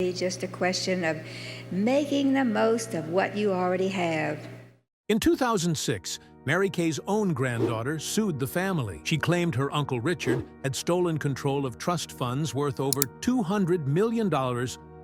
be just a question of making the most of what you already have. In 2006, Mary Kay's own granddaughter sued the family. She claimed her Uncle Richard had stolen control of trust funds worth over $200 million.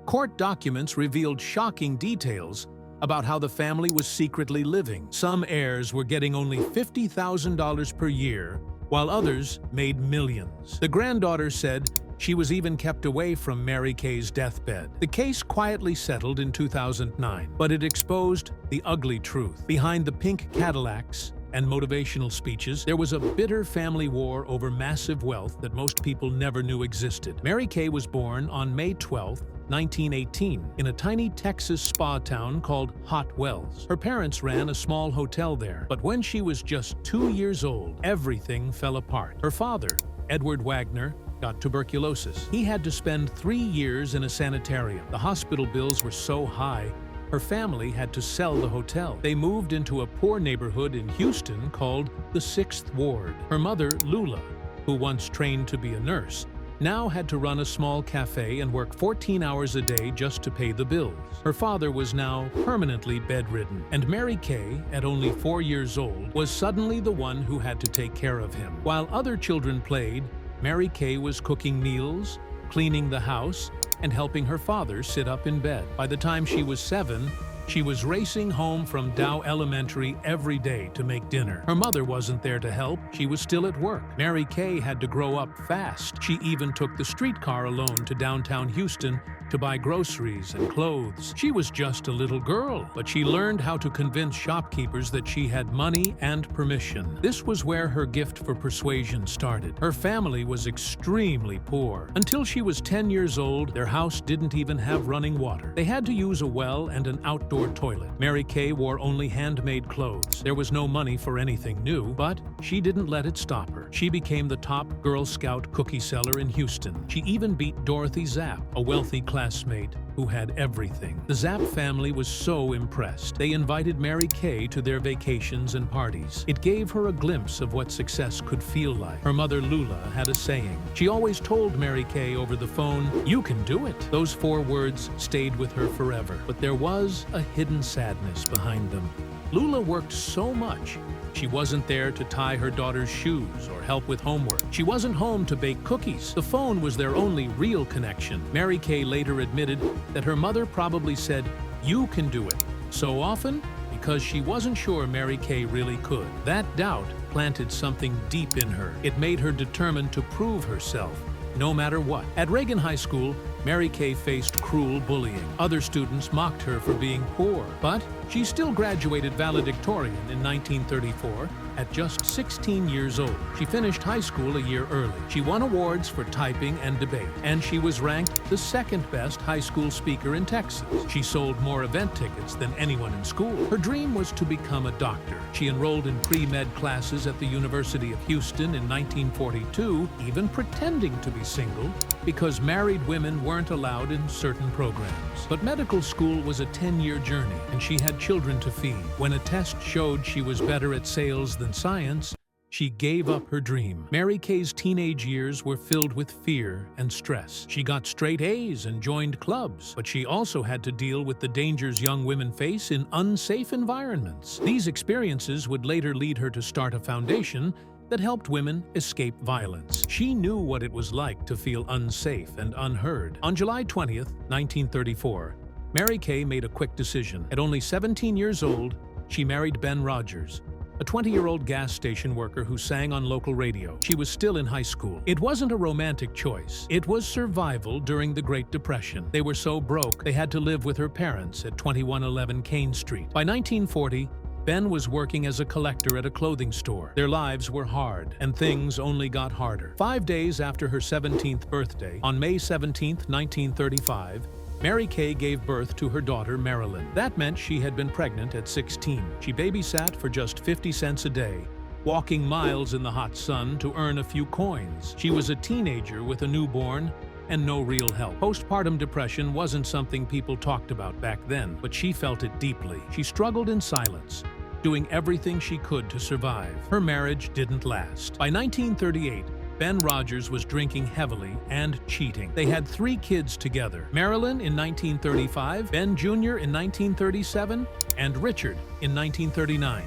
Court documents revealed shocking details about how the family was secretly living. Some heirs were getting only $50,000 per year, while others made millions. The granddaughter said she was even kept away from Mary Kay's deathbed. The case quietly settled in 2009, but it exposed the ugly truth. Behind the pink Cadillacs and motivational speeches, there was a bitter family war over massive wealth that most people never knew existed. Mary Kay was born on May 12, 1918, in a tiny Texas spa town called Hot Wells. Her parents ran a small hotel there, but when she was just 2 years old, everything fell apart. Her father, Edward Wagner, got tuberculosis. He had to spend 3 years in a sanitarium. The hospital bills were so high, her family had to sell the hotel. They moved into a poor neighborhood in Houston called the 6th Ward. Her mother, Lula, who once trained to be a nurse, now had to run a small cafe and work 14 hours a day just to pay the bills. Her father was now permanently bedridden, and Mary Kay, at only 4 years old, was suddenly the one who had to take care of him. While other children played, Mary Kay was cooking meals, cleaning the house, and helping her father sit up in bed. By the time she was 7, she was racing home from Dow Elementary every day to make dinner. Her mother wasn't there to help. She was still at work. Mary Kay had to grow up fast. She even took the streetcar alone to downtown Houston to buy groceries and clothes. She was just a little girl, but she learned how to convince shopkeepers that she had money and permission. This was where her gift for persuasion started. Her family was extremely poor. Until she was 10 years old, their house didn't even have running water. They had to use a well and an outdoor toilet. Mary Kay wore only handmade clothes. There was no money for anything new, but she didn't let it stop her. She became the top Girl Scout cookie seller in Houston. She even beat Dorothy Zapp, a wealthy classmate who had everything. The Zapp family was so impressed. They invited Mary Kay to their vacations and parties. It gave her a glimpse of what success could feel like. Her mother, Lula, had a saying. She always told Mary Kay over the phone, "You can do it." Those 4 words stayed with her forever. But there was a hidden sadness behind them. Lula worked so much. She wasn't there to tie her daughter's shoes or help with homework. She wasn't home to bake cookies. The phone was their only real connection. Mary Kay later admitted that her mother probably said, "You can do it," so often because she wasn't sure Mary Kay really could. That doubt planted something deep in her. It made her determined to prove herself, no matter what. At Reagan High School, Mary Kay faced cruel bullying. Other students mocked her for being poor, but she still graduated valedictorian in 1934 at just 16 years old. She finished high school a year early. She won awards for typing and debate, and she was ranked the 2nd best high school speaker in Texas. She sold more event tickets than anyone in school. Her dream was to become a doctor. She enrolled in pre-med classes at the University of Houston in 1942, even pretending to be single because married women weren't allowed in certain programs. But medical school was a 10-year journey, and she had children to feed. When a test showed she was better at sales than science, she gave up her dream. Mary Kay's teenage years were filled with fear and stress. She got straight A's and joined clubs, but she also had to deal with the dangers young women face in unsafe environments. These experiences would later lead her to start a foundation that helped women escape violence. She knew what it was like to feel unsafe and unheard. On July 20th, 1934, Mary Kay made a quick decision. At only 17 years old, she married Ben Rogers, a 20-year-old gas station worker who sang on local radio. She was still in high school. It wasn't a romantic choice. It was survival during the Great Depression. They were so broke, they had to live with her parents at 2111 Kane Street. By 1940, Ben was working as a collector at a clothing store. Their lives were hard, and things only got harder. 5 days after her 17th birthday, on May 17, 1935, Mary Kay gave birth to her daughter, Marilyn. That meant she had been pregnant at 16. She babysat for just 50 cents a day, walking miles in the hot sun to earn a few coins. She was a teenager with a newborn and no real help. Postpartum depression wasn't something people talked about back then, but she felt it deeply. She struggled in silence, doing everything she could to survive. Her marriage didn't last. By 1938, Ben Rogers was drinking heavily and cheating. They had 3 kids together: Marilyn in 1935, Ben Jr. in 1937, and Richard in 1939.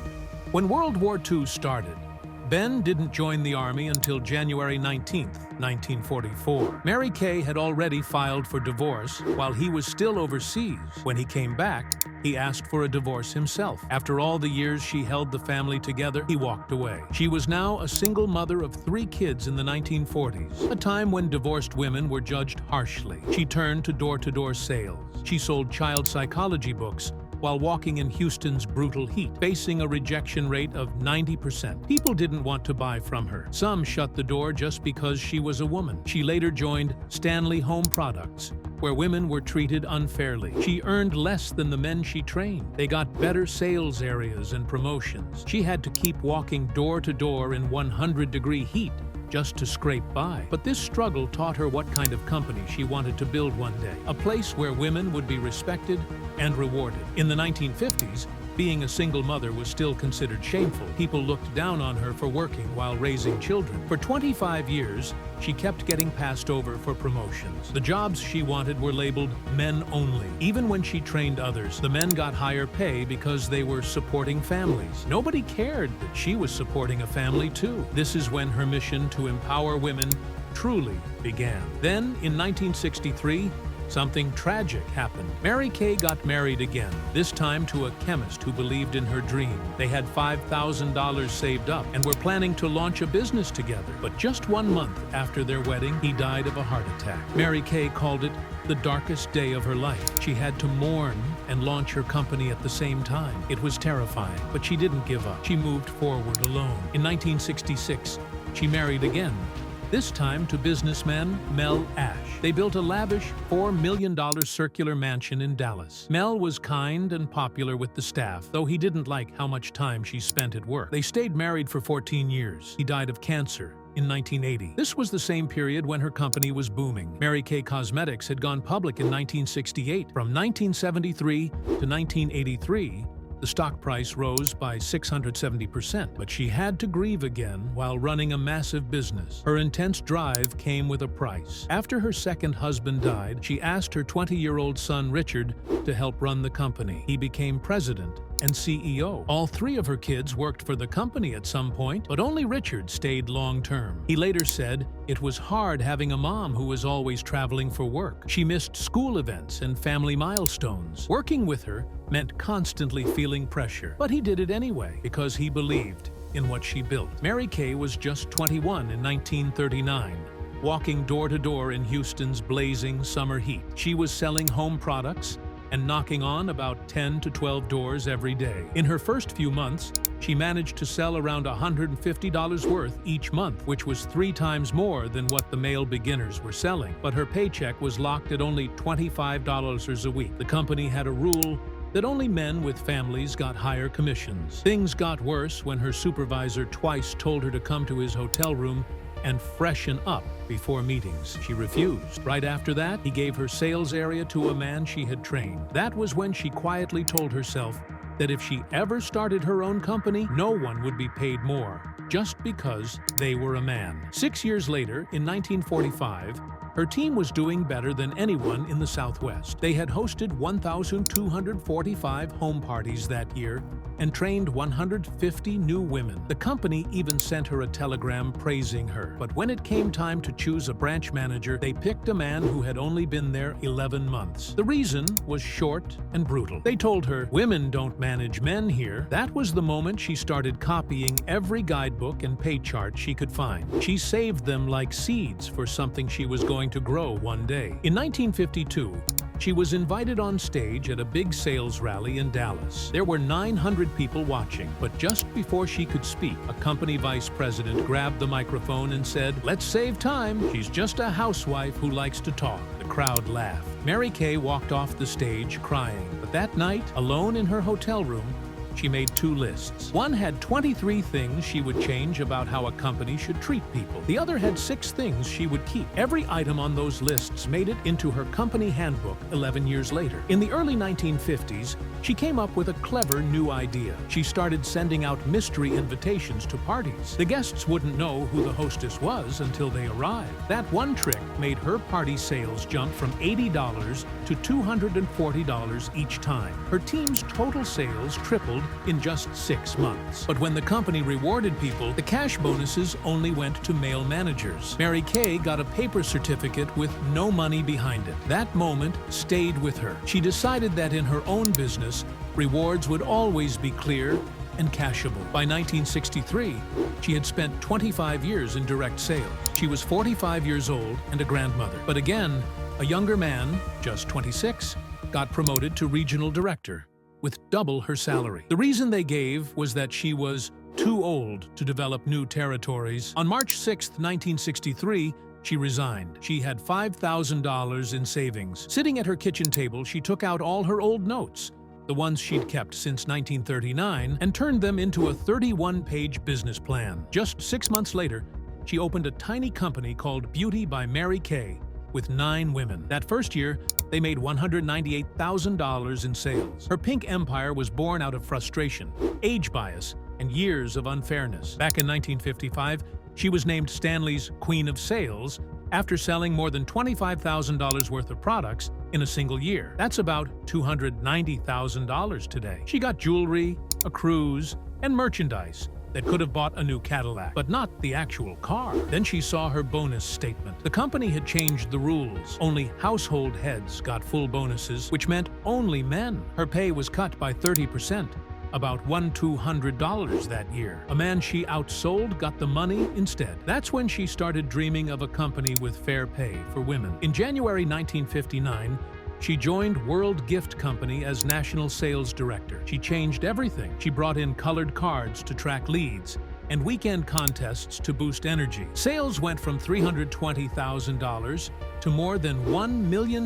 When World War II started, Ben didn't join the Army until January 19, 1944. Mary Kay had already filed for divorce while he was still overseas. When he came back, he asked for a divorce himself. After all the years she held the family together, he walked away. She was now a single mother of 3 kids in the 1940s, a time when divorced women were judged harshly. She turned to door-to-door sales. She sold child psychology books while walking in Houston's brutal heat, facing a rejection rate of 90%. People didn't want to buy from her. Some shut the door just because she was a woman. She later joined Stanley Home Products, where women were treated unfairly. She earned less than the men she trained. They got better sales areas and promotions. She had to keep walking door to door in 100-degree heat just to scrape by. But this struggle taught her what kind of company she wanted to build one day, a place where women would be respected and rewarded. In the 1950s, being a single mother was still considered shameful. People looked down on her for working while raising children. For 25 years, she kept getting passed over for promotions. The jobs she wanted were labeled men only. Even when she trained others, the men got higher pay because they were supporting families. Nobody cared that she was supporting a family too. This is when her mission to empower women truly began. Then, in 1963, something tragic happened. Mary Kay got married again, this time to a chemist who believed in her dream. They had $5,000 saved up and were planning to launch a business together. But just 1 month after their wedding, he died of a heart attack. Mary Kay called it the darkest day of her life. She had to mourn and launch her company at the same time. It was terrifying, but she didn't give up. She moved forward alone. In 1966, she married again, this time to businessman Mel Ash. They built a lavish $4 million circular mansion in Dallas. Mel was kind and popular with the staff, though he didn't like how much time she spent at work. They stayed married for 14 years. He died of cancer in 1980. This was the same period when her company was booming. Mary Kay Cosmetics had gone public in 1968. From 1973 to 1983, the stock price rose by 670%, but she had to grieve again while running a massive business. Her intense drive came with a price. After her second husband died, she asked her 20-year-old son Richard to help run the company. He became president and CEO. All 3 of her kids worked for the company at some point, but only Richard stayed long-term. He later said it was hard having a mom who was always traveling for work. She missed school events and family milestones. Working with her meant constantly feeling pressure, but he did it anyway because he believed in what she built. Mary Kay was just 21 in 1939. Walking door to door in Houston's blazing summer heat. She was selling home products and knocking on about 10 to 12 doors every day. In her first few months, she managed to sell around $150 worth each month, which was 3 times more than what the male beginners were selling. But her paycheck was locked at only $25 a week. The company had a rule that only men with families got higher commissions. Things got worse when her supervisor twice told her to come to his hotel room and freshen up before meetings. She refused. Right after that, he gave her sales area to a man she had trained. That was when she quietly told herself that if she ever started her own company, no one would be paid more, just because they were a man. 6 years later, in 1945, her team was doing better than anyone in the Southwest. They had hosted 1,245 home parties that year and trained 150 new women. The company even sent her a telegram praising her. But when it came time to choose a branch manager, they picked a man who had only been there 11 months. The reason was short and brutal. They told her, "Women don't manage men here." That was the moment she started copying every guidebook and pay chart she could find. She saved them like seeds for something she was going to grow one day. In 1952, she was invited on stage at a big sales rally in Dallas. There were 900 people watching, but just before she could speak, a company vice president grabbed the microphone and said, "Let's save time. She's just a housewife who likes to talk." The crowd laughed. Mary Kay walked off the stage crying, but that night, alone in her hotel room, she made 2 lists. One had 23 things she would change about how a company should treat people. The other had 6 things she would keep. Every item on those lists made it into her company handbook 11 years later. In the early 1950s, she came up with a clever new idea. She started sending out mystery invitations to parties. The guests wouldn't know who the hostess was until they arrived. That one trick made her party sales jump from $80 to $240 each time. Her team's total sales tripled in just 6 months. But when the company rewarded people, the cash bonuses only went to male managers. Mary Kay got a paper certificate with no money behind it. That moment stayed with her. She decided that in her own business, rewards would always be clear and cashable. By 1963, she had spent 25 years in direct sales. She was 45 years old and a grandmother. But again, a younger man, just 26, got promoted to regional director with double her salary. The reason they gave was that she was too old to develop new territories. On March 6, 1963, she resigned. She had $5,000 in savings. Sitting at her kitchen table, she took out all her old notes, the ones she'd kept since 1939, and turned them into a 31-page business plan. Just 6 months later, she opened a tiny company called Beauty by Mary Kay with 9 women. That first year, they made $198,000 in sales. Her pink empire was born out of frustration, age bias, and years of unfairness. Back in 1955, she was named Stanley's Queen of Sales after selling more than $25,000 worth of products in a single year. That's about $290,000 today. She got jewelry, a cruise, and merchandise that could have bought a new Cadillac, but not the actual car. Then she saw her bonus statement. The company had changed the rules. Only household heads got full bonuses, which meant only men. Her pay was cut by 30%. About $1,200 that year. A man she outsold got the money instead. That's when she started dreaming of a company with fair pay for women. In January 1959, she joined World Gift Company as National Sales Director. She changed everything. She brought in colored cards to track leads and weekend contests to boost energy. Sales went from $320,000 to more than $1 million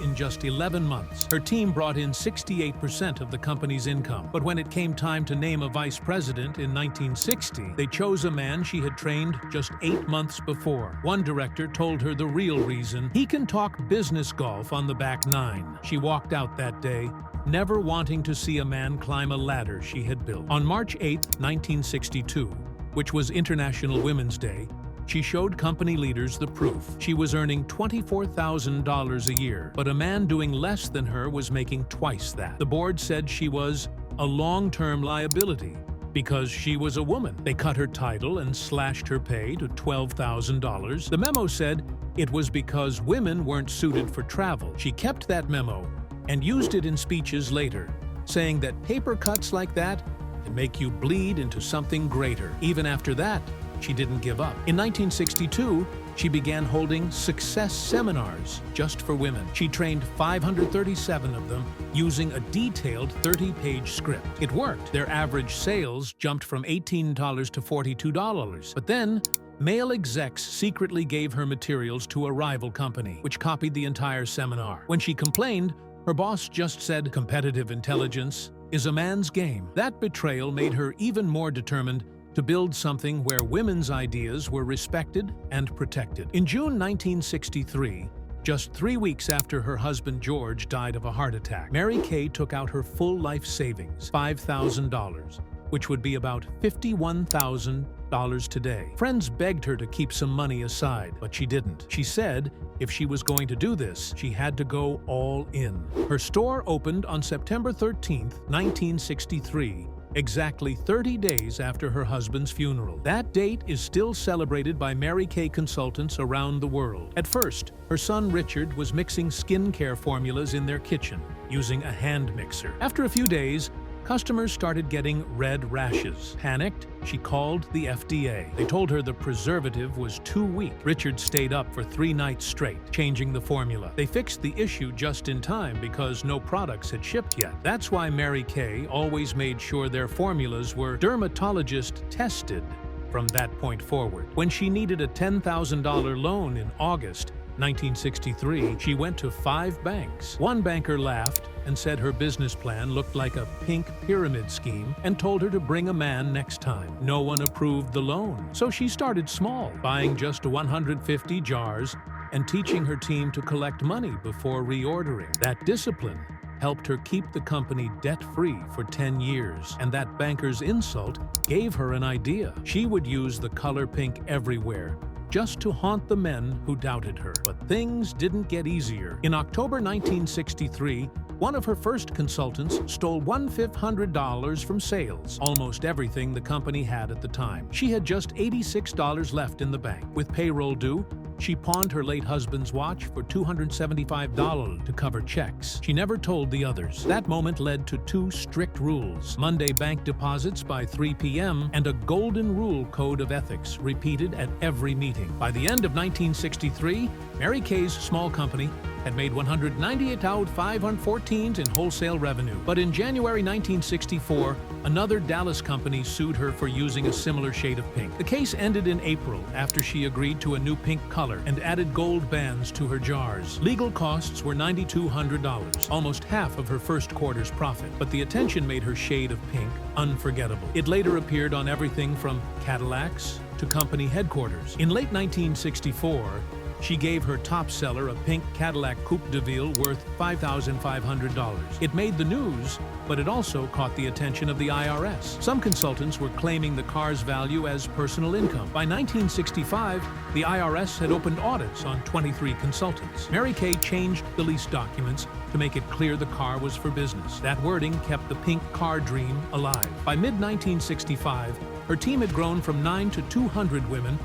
in just 11 months. Her team brought in 68% of the company's income. But when it came time to name a vice president in 1960, they chose a man she had trained just 8 months before. One director told her the real reason: he can talk business golf on the back nine. She walked out that day, never wanting to see a man climb a ladder she had built. On March 8, 1962, which was International Women's Day, she showed company leaders the proof. She was earning $24,000 a year, but a man doing less than her was making twice that. The board said she was a long-term liability because she was a woman. They cut her title and slashed her pay to $12,000. The memo said it was because women weren't suited for travel. She kept that memo and used it in speeches later, saying that paper cuts like that can make you bleed into something greater. Even after that, she didn't give up. In 1962, she began holding success seminars just for women. She trained 537 of them using a detailed 30-page script. It worked. Their average sales jumped from $18 to $42. But then, male execs secretly gave her materials to a rival company, which copied the entire seminar. When she complained, her boss just said, "Competitive intelligence is a man's game." That betrayal made her even more determined to build something where women's ideas were respected and protected. In June 1963, just 3 weeks after her husband George died of a heart attack, Mary Kay took out her full life savings, $5,000, which would be about $51,000 today. Friends begged her to keep some money aside, but she didn't. She said if she was going to do this, she had to go all in. Her store opened on September 13, 1963, exactly 30 days after her husband's funeral. That date is still celebrated by Mary Kay consultants around the world. At first, her son Richard was mixing skincare formulas in their kitchen using a hand mixer. After a few days, customers started getting red rashes. Panicked, she called the FDA. They told her the preservative was too weak. Richard stayed up for 3 nights straight, changing the formula. They fixed the issue just in time because no products had shipped yet. That's why Mary Kay always made sure their formulas were dermatologist tested from that point forward. When she needed a $10,000 loan in August, 1963, she went to 5 banks. One banker laughed and said her business plan looked like a pink pyramid scheme and told her to bring a man next time. No one approved the loan, so she started small, buying just 150 jars and teaching her team to collect money before reordering. That discipline helped her keep the company debt-free for 10 years, and that banker's insult gave her an idea. She would use the color pink everywhere, just to haunt the men who doubted her. But things didn't get easier. In October 1963, one of her first consultants stole $1,500 from sales, almost everything the company had at the time. She had just $86 left in the bank. With payroll due, she pawned her late husband's watch for $275 to cover checks. She never told the others. That moment led to 2 strict rules: Monday bank deposits by 3 p.m. and a golden rule code of ethics repeated at every meeting. By the end of 1963, Mary Kay's small company had made $198,514 in wholesale revenue. But in January 1964, another Dallas company sued her for using a similar shade of pink. The case ended in April after she agreed to a new pink color and added gold bands to her jars. Legal costs were $9,200, almost half of her first quarter's profit. But the attention made her shade of pink unforgettable. It later appeared on everything from Cadillacs to company headquarters. In late 1964, she gave her top seller a pink Cadillac Coupe de Ville worth $5,500. It made the news, but it also caught the attention of the IRS. Some consultants were claiming the car's value as personal income. By 1965, the IRS had opened audits on 23 consultants. Mary Kay changed the lease documents to make it clear the car was for business. That wording kept the pink car dream alive. By mid-1965, her team had grown from 9 to 200 women,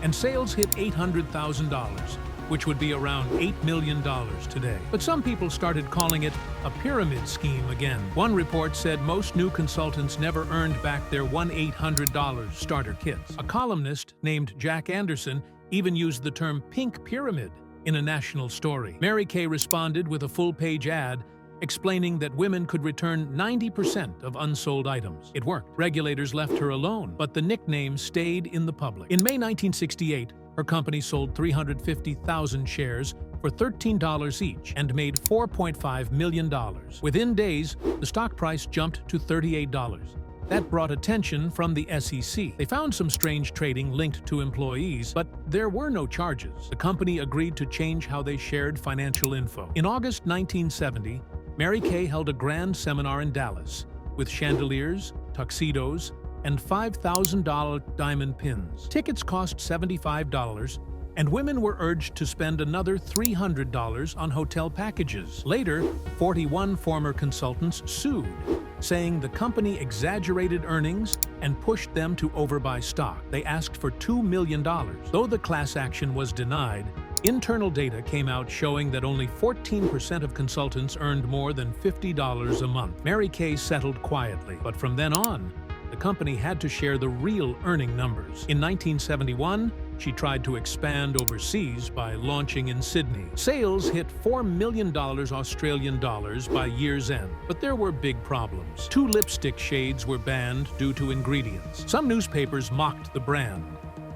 and sales hit $800,000, which would be around $8 million today. But some people started calling it a pyramid scheme again. One report said most new consultants never earned back their $1-800 starter kits. A columnist named Jack Anderson even used the term pink pyramid in a national story. Mary Kay responded with a full-page ad explaining that women could return 90% of unsold items. It worked. Regulators left her alone, but the nickname stayed in the public. In May 1968, her company sold 350,000 shares for $13 each and made $4.5 million. Within days, the stock price jumped to $38. That brought attention from the SEC. They found some strange trading linked to employees, but there were no charges. The company agreed to change how they shared financial info. In August 1970, Mary Kay held a grand seminar in Dallas with chandeliers, tuxedos, and $5,000 diamond pins. Tickets cost $75, and women were urged to spend another $300 on hotel packages. Later, 41 former consultants sued, saying the company exaggerated earnings and pushed them to overbuy stock. They asked for $2 million. Though the class action was denied, internal data came out showing that only 14% of consultants earned more than $50 a month. Mary Kay settled quietly, but from then on, the company had to share the real earning numbers. In 1971, she tried to expand overseas by launching in Sydney. Sales hit $4 million Australian dollars by year's end, but there were big problems. 2 lipstick shades were banned due to ingredients. Some newspapers mocked the brand,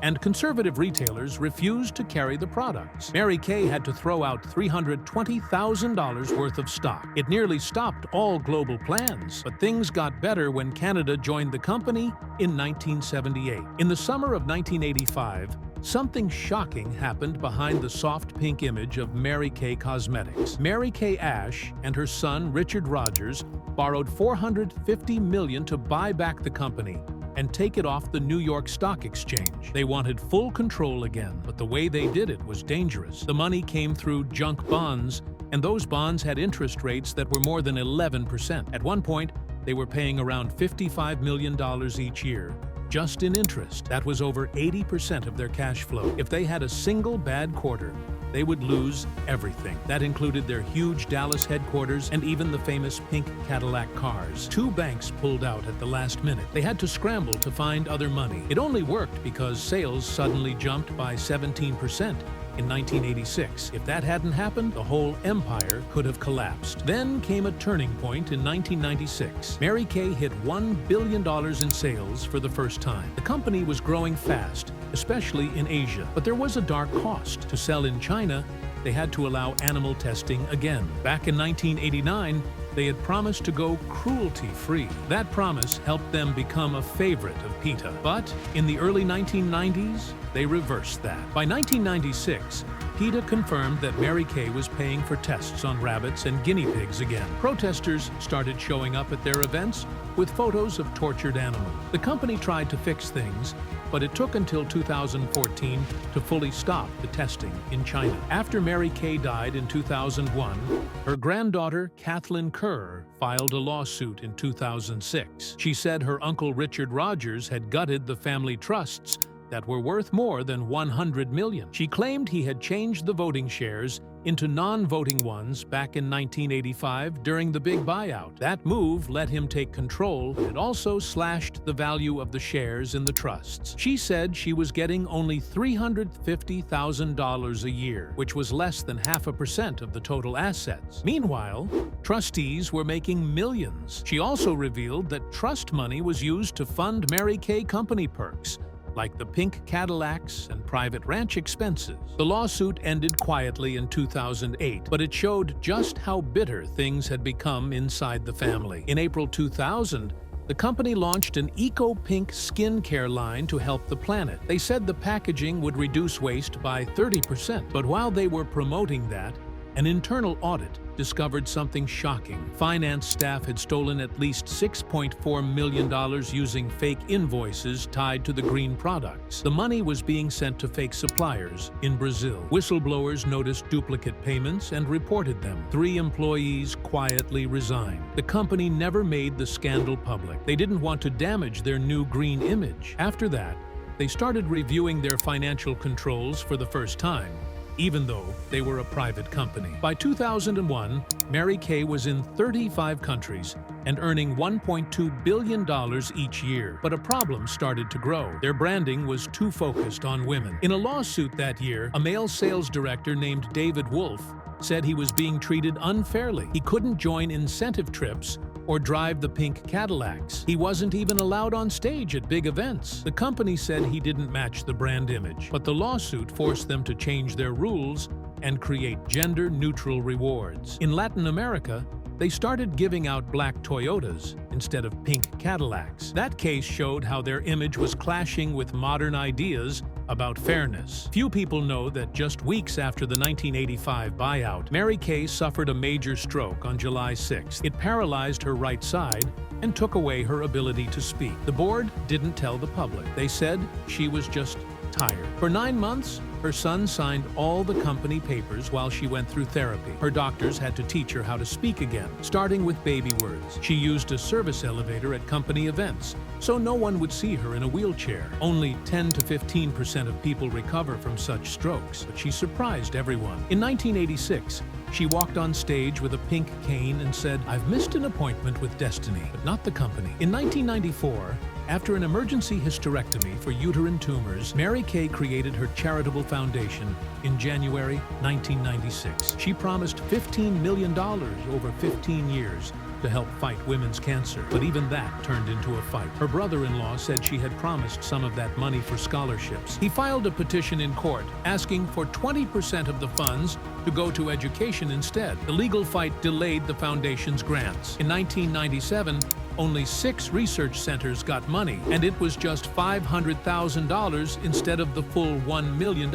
and conservative retailers refused to carry the products. Mary Kay had to throw out $320,000 worth of stock. It nearly stopped all global plans, but things got better when Canada joined the company in 1978. In the summer of 1985, something shocking happened behind the soft pink image of Mary Kay Cosmetics. Mary Kay Ash and her son, Richard Rogers, borrowed $450 million to buy back the company and take it off the New York Stock Exchange. They wanted full control again, but the way they did it was dangerous. The money came through junk bonds, and those bonds had interest rates that were more than 11%. At one point, they were paying around $55 million each year, just in interest. That was over 80% of their cash flow. If they had a single bad quarter, they would lose everything. That included their huge Dallas headquarters and even the famous pink Cadillac cars. 2 banks pulled out at the last minute. They had to scramble to find other money. It only worked because sales suddenly jumped by 17% in 1986. If that hadn't happened, the whole empire could have collapsed. Then came a turning point in 1996. Mary Kay hit $1 billion in sales for the first time. The company was growing fast, especially in Asia. But there was a dark cost. To sell in China, they had to allow animal testing again. Back in 1989, they had promised to go cruelty-free. That promise helped them become a favorite of PETA. But in the early 1990s, they reversed that. By 1996, PETA confirmed that Mary Kay was paying for tests on rabbits and guinea pigs again. Protesters started showing up at their events with photos of tortured animals. The company tried to fix things, but it took until 2014 to fully stop the testing in China. After Mary Kay died in 2001, her granddaughter, Kathleen Kerr, filed a lawsuit in 2006. She said her uncle Richard Rogers had gutted the family trusts that were worth more than $100 million. She claimed he had changed the voting shares into non-voting ones back in 1985 during the big buyout. That move let him take control, but it also slashed the value of the shares in the trusts. She said she was getting only $350,000 a year, which was less than 0.5% of the total assets. Meanwhile, trustees were making millions. She also revealed that trust money was used to fund Mary Kay company perks, like the pink Cadillacs and private ranch expenses. The lawsuit ended quietly in 2008, but it showed just how bitter things had become inside the family. In April 2000, the company launched an eco-pink skincare line to help the planet. They said the packaging would reduce waste by 30%, but while they were promoting that, an internal audit discovered something shocking. Finance staff had stolen at least $6.4 million using fake invoices tied to the green products. The money was being sent to fake suppliers in Brazil. Whistleblowers noticed duplicate payments and reported them. 3 employees quietly resigned. The company never made the scandal public. They didn't want to damage their new green image. After that, they started reviewing their financial controls for the first time, even though they were a private company. By 2001, Mary Kay was in 35 countries and earning $1.2 billion each year. But a problem started to grow. Their branding was too focused on women. In a lawsuit that year, a male sales director named David Wolf said he was being treated unfairly. He couldn't join incentive trips or drive the pink Cadillacs. He wasn't even allowed on stage at big events. The company said he didn't match the brand image, but the lawsuit forced them to change their rules and create gender-neutral rewards. In Latin America, they started giving out black Toyotas instead of pink Cadillacs. That case showed how their image was clashing with modern ideas about fairness. Few people know that just weeks after the 1985 buyout, Mary Kay suffered a major stroke on July 6th. It paralyzed her right side and took away her ability to speak. The board didn't tell the public. They said she was just tired. For 9 months, her son signed all the company papers while she went through therapy. Her doctors had to teach her how to speak again, starting with baby words. She used a service elevator at company events, so no one would see her in a wheelchair. Only 10 to 15% of people recover from such strokes, but she surprised everyone. In 1986, she walked on stage with a pink cane and said, "I've missed an appointment with destiny, but not the company." In 1994, after an emergency hysterectomy for uterine tumors, Mary Kay created her charitable foundation in January 1996. She promised $15 million over 15 years to help fight women's cancer, but even that turned into a fight. Her brother-in-law said she had promised some of that money for scholarships. He filed a petition in court asking for 20% of the funds to go to education instead. The legal fight delayed the foundation's grants. In 1997, only 6 research centers got money, and it was just $500,000 instead of the full $1 million.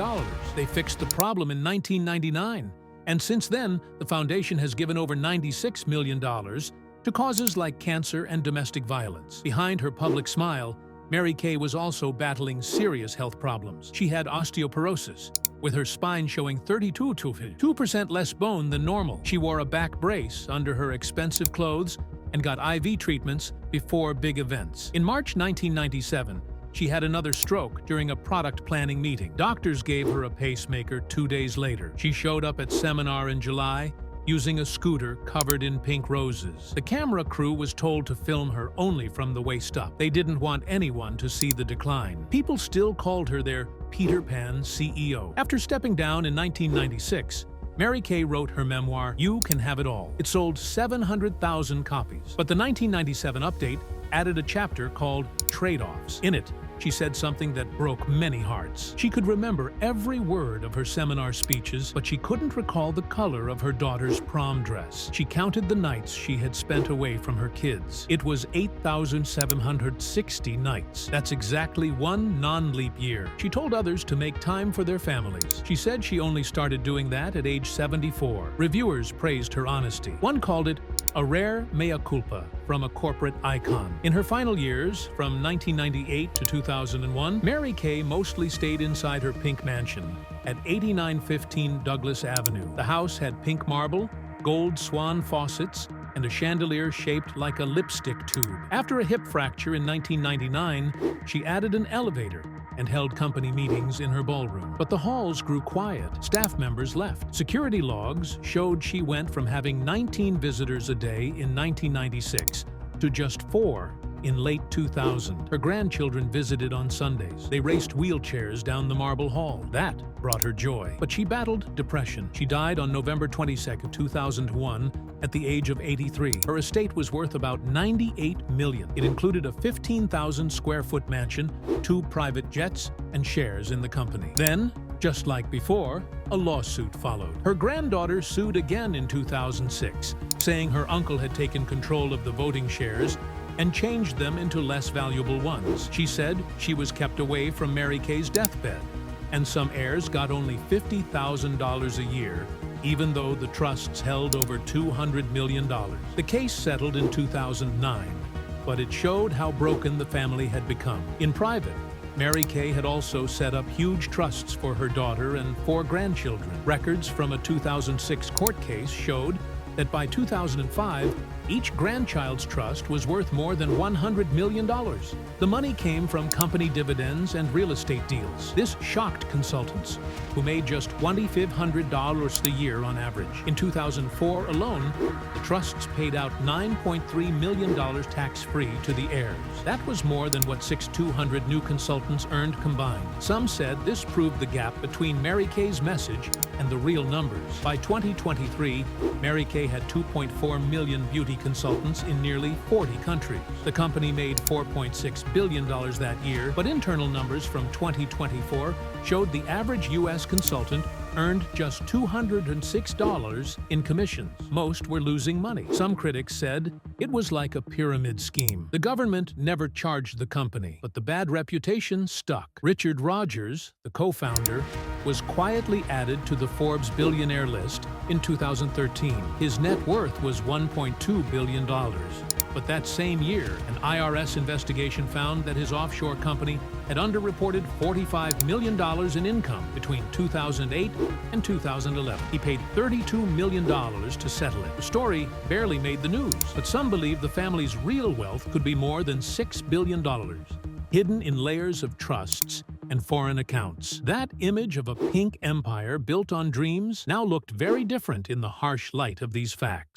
They fixed the problem in 1999, and since then, the foundation has given over $96 million to causes like cancer and domestic violence. Behind her public smile, Mary Kay was also battling serious health problems. She had osteoporosis, with her spine showing 2% less bone than normal. She wore a back brace under her expensive clothes and got IV treatments before big events. In March 1997, she had another stroke during a product planning meeting. Doctors gave her a pacemaker 2 days later. She showed up at seminar in July using a scooter covered in pink roses. The camera crew was told to film her only from the waist up. They didn't want anyone to see the decline. People still called her their Peter Pan CEO. After stepping down in 1996, Mary Kay wrote her memoir, You Can Have It All. It sold 700,000 copies. But the 1997 update added a chapter called Trade-Offs. In it, she said something that broke many hearts. She could remember every word of her seminar speeches, but she couldn't recall the color of her daughter's prom dress. She counted the nights she had spent away from her kids. It was 8,760 nights. That's exactly one non-leap year. She told others to make time for their families. She said she only started doing that at age 74. Reviewers praised her honesty. One called it a rare mea culpa from a corporate icon. In her final years, from 1998 to 2001, Mary Kay mostly stayed inside her pink mansion at 8915 Douglas Avenue. The house had pink marble, gold swan faucets, and a chandelier shaped like a lipstick tube. After a hip fracture in 1999, she added an elevator and held company meetings in her ballroom. But the halls grew quiet. Staff members left. Security logs showed she went from having 19 visitors a day in 1996 to just 4 in late 2000. Her grandchildren visited on Sundays. They raced wheelchairs down the marble hall. That brought her joy. But she battled depression. She died on November 22, 2001, at the age of 83. Her estate was worth about $98 million. It included a 15,000 square foot mansion, 2 private jets, and shares in the company. Then, just like before, a lawsuit followed. Her granddaughter sued again in 2006, saying her uncle had taken control of the voting shares and changed them into less valuable ones. She said she was kept away from Mary Kay's deathbed, and some heirs got only $50,000 a year, even though the trusts held over $200 million. The case settled in 2009, but it showed how broken the family had become. In private, Mary Kay had also set up huge trusts for her daughter and 4 grandchildren. Records from a 2006 court case showed that by 2005, each grandchild's trust was worth more than $100 million. The money came from company dividends and real estate deals. This shocked consultants, who made just $2,500 a year on average. In 2004 alone, the trusts paid out $9.3 million tax-free to the heirs. That was more than what 6,200 new consultants earned combined. Some said this proved the gap between Mary Kay's message and the real numbers. By 2023, Mary Kay had 2.4 million beauty consultants in nearly 40 countries. The company made $4.6 billion that year, but internal numbers from 2024 showed the average U.S. consultant earned just $206 in commissions. Most were losing money. Some critics said it was like a pyramid scheme. The government never charged the company, but the bad reputation stuck. Richard Rogers, the co-founder, was quietly added to the Forbes billionaire list in 2013. His net worth was $1.2 billion. But that same year, an IRS investigation found that his offshore company had underreported $45 million in income between 2008 and 2011. He paid $32 million to settle it. The story barely made the news, but some believe the family's real wealth could be more than $6 billion, hidden in layers of trusts and foreign accounts. That image of a pink empire built on dreams now looked very different in the harsh light of these facts.